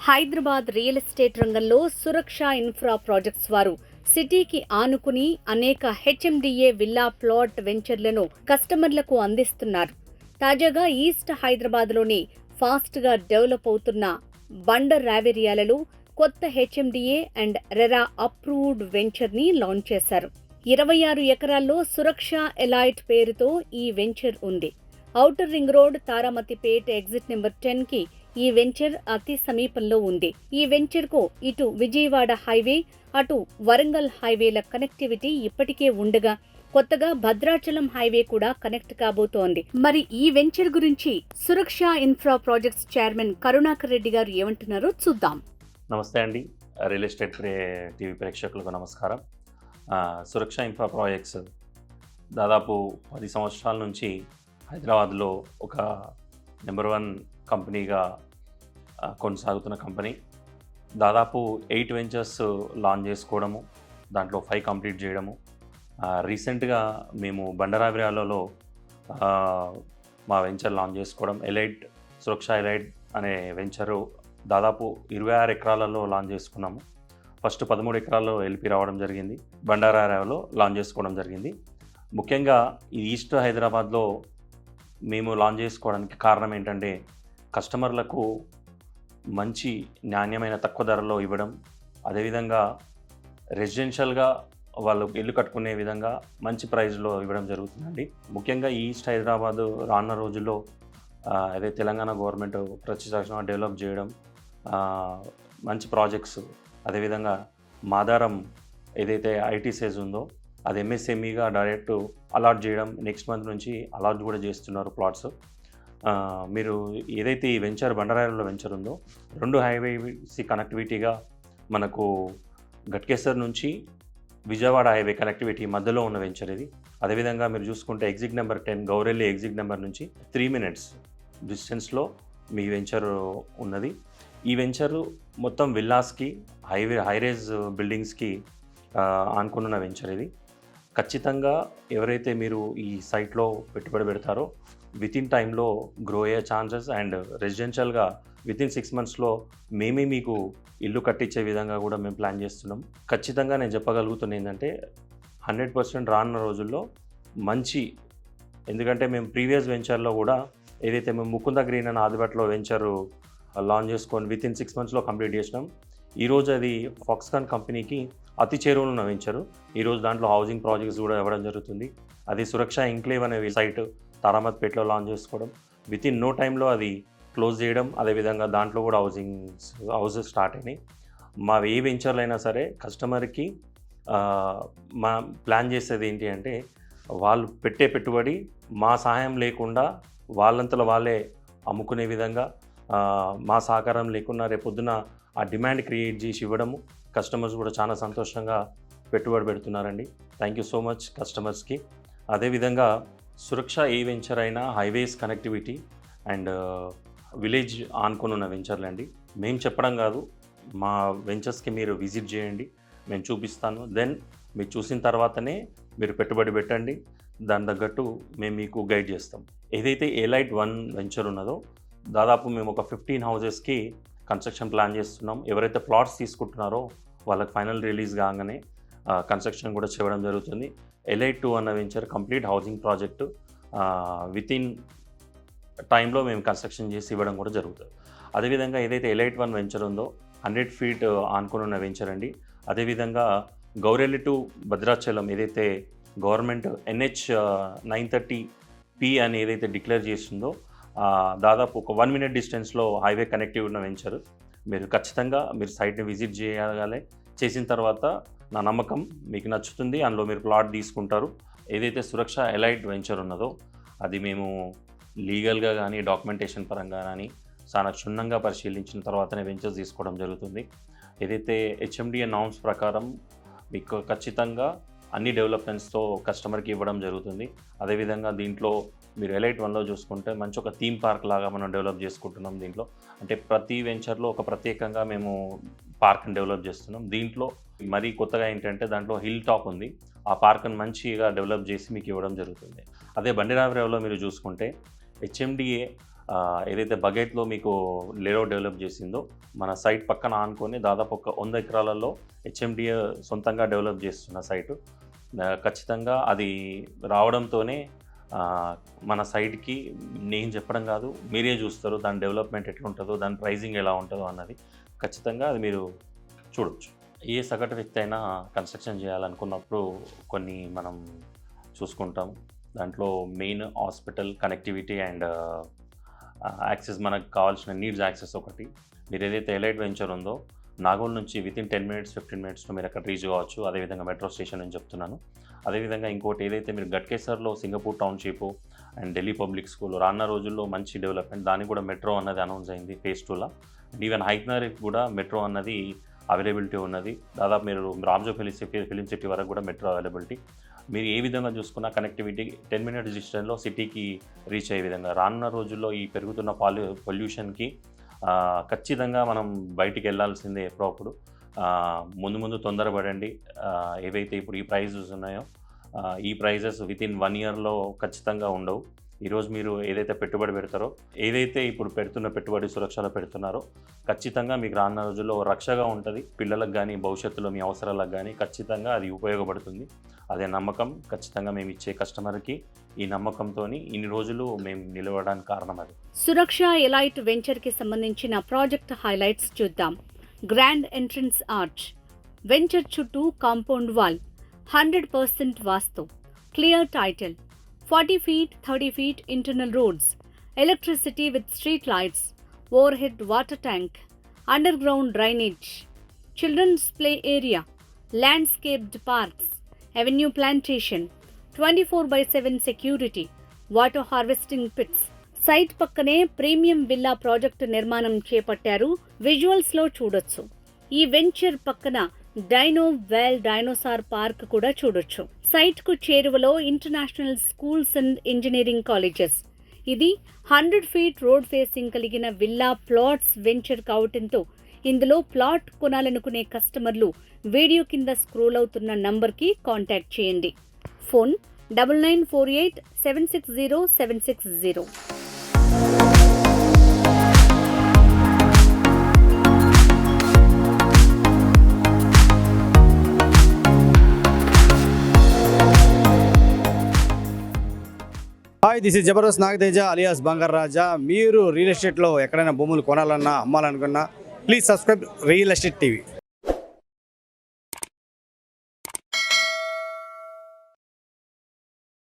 Hyderabad real estate రంగంలో సురక్ష infra projects వారు సిటీకి ఆనుకుని అనేక హెచ్ఎండిఏ విల్లా ప్లాట్ వెంచర్లను కస్టమర్లకు అందిస్తున్నారు. తాజాగా ఈస్ట్ హైదరాబాద్లోని ఫాస్ట్గా డెవలప్ అవుతున్న బండర్ రావేరియాలలో కొత్త హెచ్ఎండిఏ అండ్ రెరా అప్రూవ్డ్ వెంచర్ని లాంచ్ చేశారు. 26 ఎకరాల్లో సురక్ష ఎలైట్ పేరుతో ఈ వెంచర్ ఉంది. Outer ring road Taramatipet exit number 10కి ఈ వెంచర్ అతి సమీపంలో ఉంది. ఈ వెంచర్కు ఇటు విజయవాడ హైవే, అటు వరంగల్ హైవేల కనెక్టివిటీ ఇప్పటికే ఉండగా కొత్తగా భద్రాచలం హైవే కూడా కనెక్ట్ కాబోతోంది. మరి ఈ వెంచర్ గురించి Suraksha infra projects chairman Karunakar Reddy గారు ఏమంటున్నారో చూద్దాం. నమస్తే అండి, రియల్ ఎస్టేట్ టీవీ ప్రేక్షకులకు నమస్కారం. సురక్ష ఇన్ఫ్రా ప్రాజెక్ట్స్ దాదాపు 10 సంవత్సరాల నుంచి హైదరాబాద్లో ఒక నెంబర్ 1 కంపెనీగా కొనసాగుతున్న కంపెనీ. దాదాపు 8 వెంచర్స్ లాంచ్ చేసుకోవడము, దాంట్లో 5 కంప్లీట్ చేయడము. రీసెంట్గా మేము బండరావిరాలలో మా వెంచర్ లాంచ్ చేసుకోవడం, ఎలైట్ సురక్ష ఎలైట్ అనే వెంచరు దాదాపు 26 ఎకరాలలో లాంచ్ చేసుకున్నాము. ఫస్ట్ 13 ఎకరాల్లో ఎల్పి రావడం జరిగింది, బండారాలో లాంచ్ చేసుకోవడం జరిగింది. ముఖ్యంగా ఈ ఈస్ట్ హైదరాబాద్లో మేము లాంచ్ చేసుకోవడానికి కారణం ఏంటంటే కస్టమర్లకు మంచి నాణ్యమైన తక్కువ ధరలో ఇవ్వడం, అదేవిధంగా రెసిడెన్షియల్గా వాళ్ళు ఇల్లు కట్టుకునే విధంగా మంచి ప్రైస్లో ఇవ్వడం జరుగుతుందండి. ముఖ్యంగా ఈస్ట్ హైదరాబాద్ రానున్న రోజుల్లో అదే తెలంగాణ గవర్నమెంట్ ప్రతిష్టాత్మకంగా డెవలప్ చేయడం, మంచి ప్రాజెక్ట్స్, అదేవిధంగా మాదారం ఏదైతే ఐటీసీస్ ఉందో అది ఎంఎస్ఎంఈగా డైరెక్ట్ అలాట్ చేయడం, నెక్స్ట్ మంత్ నుంచి అలాట్ కూడా చేస్తున్నారు ప్లాట్స్. మీరు ఏదైతే ఈ వెంచర్ బండరాయిలో వెంచర్ ఉందో 2 హైవేసి కనెక్టివిటీగా మనకు గట్కేసర్ నుంచి విజయవాడ హైవే కనెక్టివిటీ మధ్యలో ఉన్న వెంచర్ ఇది. అదేవిధంగా మీరు చూసుకుంటే exit number 10 Gowrelli exit number నుంచి 3 minutes డిస్టెన్స్లో మీ వెంచర్ ఉన్నది. ఈ వెంచర్ మొత్తం విల్లాస్కి హైరేజ్ బిల్డింగ్స్కి ఆనుకున్న వెంచర్ ఇది. ఖచ్చితంగా ఎవరైతే మీరు ఈ సైట్లో పెట్టుబడి పెడతారో వితిన్ టైంలో గ్రో అయ్యే ఛాన్సెస్ అండ్ రెసిడెన్షియల్గా వితిన్ 6 monthsలో మేమే మీకు ఇల్లు కట్టించే విధంగా కూడా మేము ప్లాన్ చేస్తున్నాం. ఖచ్చితంగా నేను చెప్పగలుగుతున్నా ఏంటంటే 100% రానున్న రోజుల్లో మంచి, ఎందుకంటే మేము ప్రీవియస్ వెంచర్లో కూడా ఏదైతే మేము ముకుంద గ్రీన్ అని ఆదిబట్లో వెంచరు లాంచ్ చేసుకొని వితిన్ 6 monthsలో కంప్లీట్ చేసినాం. ఈరోజు అది ఫాక్స్కాన్ కంపెనీకి అతి చేరువలో ఉన్న వెంచరు. ఈరోజు దాంట్లో హౌసింగ్ ప్రాజెక్ట్స్ కూడా ఇవ్వడం జరుగుతుంది. అది సురక్ష ఎంక్లేవ్ అనే సైట్ తారామతిపేటలో లాంచ్ చేసుకోవడం, వితిన్ నో టైంలో అది క్లోజ్ చేయడం, అదేవిధంగా దాంట్లో కూడా హౌసెస్ స్టార్ట్ అయినాయి. మా ఏ వెంచర్లు అయినా సరే కస్టమర్కి మా ప్లాన్ చేసేది ఏంటి అంటే వాళ్ళు పెట్టే పెట్టుబడి మా సహాయం లేకుండా వాళ్ళంతలో వాళ్ళే అమ్ముకునే విధంగా, మా సహకారం లేకుండా రేపొద్దున ఆ డిమాండ్ క్రియేట్ చేసి ఇవ్వడము. కస్టమర్స్ కూడా చాలా సంతోషంగా పెట్టుబడి పెడుతున్నారండి. థ్యాంక్ యూ సో మచ్ కస్టమర్స్కి. అదేవిధంగా సురక్ష ఏ వెంచర్ అయినా హైవేస్ కనెక్టివిటీ అండ్ విలేజ్ ఆనుకొని ఉన్న వెంచర్లు అండి. మేము చెప్పడం కాదు, మా వెంచర్స్కి మీరు విజిట్ చేయండి, మేము చూపిస్తాను. దెన్ మీరు చూసిన తర్వాతనే మీరు పెట్టుబడి పెట్టండి, దాని తగ్గట్టు మేము మీకు గైడ్ చేస్తాం. ఏదైతే ఎలైట్ 1 వెంచర్ ఉన్నదో దాదాపు మేము ఒక 15 houses కన్స్ట్రక్షన్ ప్లాన్ చేస్తున్నాం. ఎవరైతే ప్లాట్స్ తీసుకుంటున్నారో వాళ్ళకి ఫైనల్ రిలీజ్ కాగానే కన్స్ట్రక్షన్ కూడా చేయడం జరుగుతుంది. ఎలైట్ 2 అన్న venture complete housing project within టైంలో మేము కన్స్ట్రక్షన్ చేసి ఇవ్వడం కూడా జరుగుతుంది. అదేవిధంగా ఏదైతే ఎలైట్ 1 వెంచర్ ఉందో 100 feet ఆనుకుని ఉన్న వెంచర్ అండి. అదేవిధంగా గౌరెల్లి టు భద్రాచలం ఏదైతే గవర్నమెంట్ NH 930P అని ఏదైతే డిక్లేర్ చేస్తుందో దాదాపు ఒక 1 minute డిస్టెన్స్లో హైవే కనెక్టివ్ ఉన్న వెంచర్. మీరు ఖచ్చితంగా మీరు సైట్ని విజిట్ చేయగలగాలి. చేసిన తర్వాత నా నమ్మకం మీకు నచ్చుతుంది, అందులో మీరు ప్లాట్ తీసుకుంటారు. ఏదైతే సురక్ష ఎలైట్ వెంచర్ ఉన్నదో అది మేము లీగల్గా కానీ డాక్యుమెంటేషన్ పరంగా కానీ చాలా క్షుణ్ణంగా పరిశీలించిన తర్వాతనే వెంచర్స్ తీసుకోవడం జరుగుతుంది. ఏదైతే హెచ్ఎండిఏ నార్మ్స్ ప్రకారం మీకు ఖచ్చితంగా అన్ని డెవలప్మెంట్స్తో కస్టమర్కి ఇవ్వడం జరుగుతుంది. అదేవిధంగా దీంట్లో మీరు ఎలైట్ 1లో చూసుకుంటే మంచి ఒక థీమ్ పార్క్ లాగా మనం డెవలప్ చేసుకుంటున్నాం. దీంట్లో అంటే ప్రతి వెంచర్లో ఒక ప్రత్యేకంగా మేము పార్క్ని డెవలప్ చేస్తున్నాం. దీంట్లో మరీ కొత్తగా ఏంటంటే దాంట్లో హిల్ టాప్ ఉంది, ఆ పార్క్ని మంచిగా డెవలప్ చేసి మీకు ఇవ్వడం జరుగుతుంది. అదే బండిరావిరావులో మీరు చూసుకుంటే హెచ్ఎండిఏ ఏదైతే బగేట్లో మీకు లేఅవుట్ డెవలప్ చేసిందో మన సైట్ పక్కన ఆనుకొని దాదాపు ఒక 100 ఎకరాలలో హెచ్ఎండిఏ సొంతంగా డెవలప్ చేస్తున్న సైటు. ఖచ్చితంగా అది రావడంతోనే మన సైట్కి నేను చెప్పడం కాదు, మీరే చూస్తారు దాని డెవలప్మెంట్ ఎట్లుంటుందో, దాని ప్రైజింగ్ ఎలా ఉంటుందో అన్నది. ఖచ్చితంగా అది మీరు చూడొచ్చు. ఏ సగటు వ్యక్తి అయినా కన్స్ట్రక్షన్ చేయాలనుకున్నప్పుడు కొన్ని మనం చూసుకుంటాం. దాంట్లో main hospital connectivity and access, మనకు కావాల్సిన నీడ్స్ యాక్సెస్ ఒకటి. మీరు ఏదైతే ఎలైట్ వెంచర్ ఉందో నాగోల్ నుంచి వితిన్ 10 minutes 15 minutesలో మీరు అక్కడ రీచ్ కావచ్చు. అదేవిధంగా మెట్రో స్టేషన్ అని చెప్తున్నాను. అదేవిధంగా ఇంకోటి ఏదైతే మీరు గట్కేసర్లో Singapore township and Delhi public school రానున్న రోజుల్లో మంచి డెవలప్మెంట్, దానికి కూడా మెట్రో అన్నది అనౌన్స్ అయింది phase 2లో. అండ్ ఈవెన్ హైక్నర్కి కూడా మెట్రో అన్నది అవైలబిలిటీ ఉన్నది. దాదాపు మీరు రామ్జో ఫిలిం సిటీ వరకు కూడా మెట్రో అవైలబిలిటీ. మీరు ఏ విధంగా చూసుకున్నా కనెక్టివిటీ 10 minutes డిస్టెన్స్లో సిటీకి రీచ్ అయ్యే విధంగా. రానున్న రోజుల్లో ఈ పెరుగుతున్న పొల్యూషన్కి ఖచ్చితంగా మనం బయటికి వెళ్ళాల్సిందే ఎప్పుడప్పుడు. ముందు తొందరపడండి. ఏవైతే ఇప్పుడు ఈ ప్రైజెస్ ఉన్నాయో ఈ ప్రైజెస్ వితిన్ 1 yearలో ఖచ్చితంగా ఉండవు. ఈరోజు మీరు ఏదైతే పెట్టుబడి పెడతారో, ఏదైతే ఇప్పుడు పెడుతున్న పెట్టుబడి సురక్షలో పెడుతున్నారో ఖచ్చితంగా మీకు రానున్న రోజుల్లో రక్షగా ఉంటుంది. పిల్లలకు కానీ భవిష్యత్తులో మీ అవసరాలకు కానీ ఖచ్చితంగా అది ఉపయోగపడుతుంది. అదే నమ్మకం ఖచ్చితంగా మేము ఇచ్చే కస్టమర్కి. ఈ నమ్మకంతో ఇన్ని రోజులు మేము నిలవడానికి కారణం అది. సురక్ష ఎలైట్ వెంచర్కి సంబంధించిన ప్రాజెక్ట్ హైలైట్స్ చూద్దాం. గ్రాండ్ ఎంట్రన్స్ ఆర్చ్, వెంచర్ చుట్టూ compound wall, 100% vastu, clear title, 40 feet 30 feet internal roads, electricity with street lights, overhead water tank, underground drainage, children's play area, landscaped parks, avenue plantation, 24/7 security, water harvesting pits. Site పక్కనే premium villa project నిర్మాణం చేపట్టారు. విజువల్స్లో చూడొచ్చు. ఈ venture పక్కన dinosaur park కూడా చూడొచ్చు. సైట్కు చేరువలో international schools and engineering colleges. ఇది 100 feet రోడ్ ఫేసింగ్ కలిగిన విల్లా ప్లాట్స్ వెంచర్ కావటంతో ఇందులో ప్లాట్ కొనాలనుకునే కస్టమర్లు వీడియో కింద స్క్రోల్ అవుతున్న నంబర్కి కాంటాక్ట్ చేయండి. Phone 9948 760 760. Hi, this is Jabardasth Nagateja alias Bangaru Raja. మీరు రియల్ ఎస్టేట్లో ఎక్కడైనా భూములు కొనాలన్నా అమ్మాలనుకున్నా please subscribe real estate TV.